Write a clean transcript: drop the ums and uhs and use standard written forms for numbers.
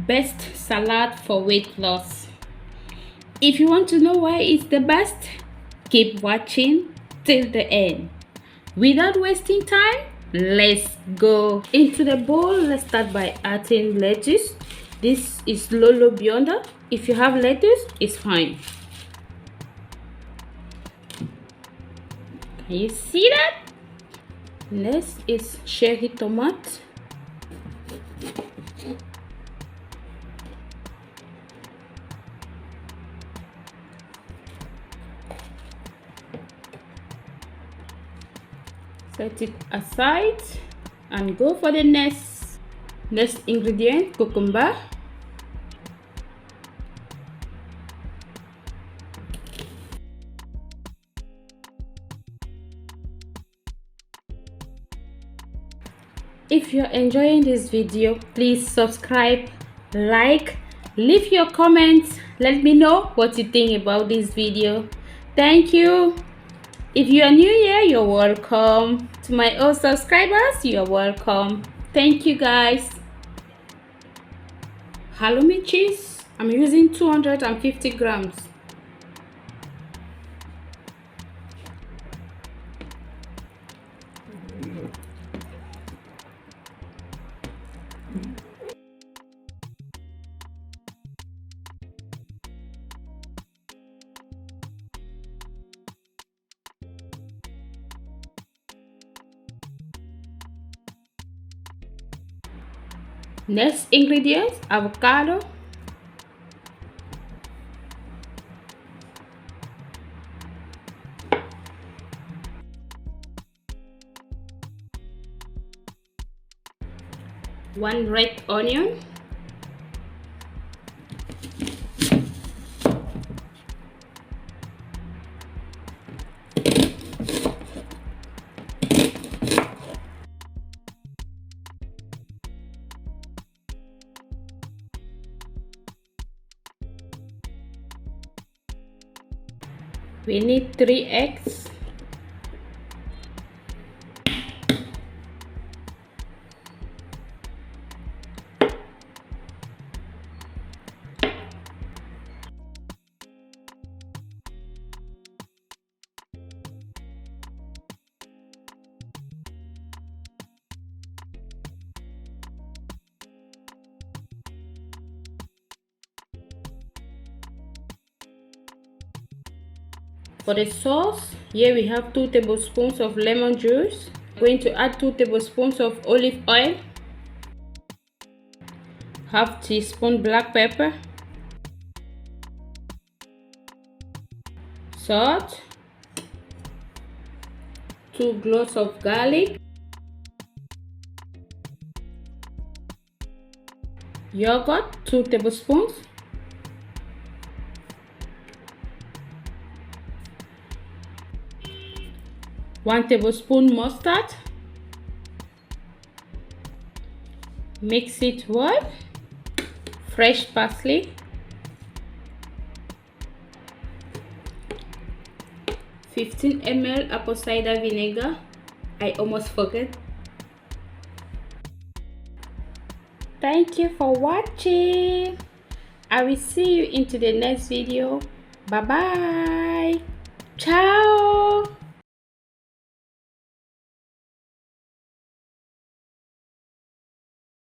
best salad for weight loss. If you want to know why it's the best, keep watching till the end. Without wasting time, let's go into the bowl. Let's start by adding lettuce. This is Lolobionda. If you have lettuce, it's fine. Can you see that? Next is cherry tomato. Set it aside and go for the next ingredient, cucumber. If you're enjoying this video, please subscribe, like, leave your comments. Let me know what you think about this video. Thank you. If you are new here, you're welcome. To my old subscribers, you're welcome. Thank you guys. Halloumi cheese, I'm using 250 grams. Next ingredient, avocado. One red onion. We need 3 eggs. For the sauce, here we have 2 tablespoons of lemon juice. I'm going to add 2 tablespoons of olive oil, half teaspoon black pepper, salt, 2 cloves of garlic, yogurt 2 tablespoons, one tablespoon mustard. Mix it well. Fresh parsley, 15 ml apple cider vinegar. I almost forget. Thank you for watching. I will see you into the next video. Bye bye. Ciao.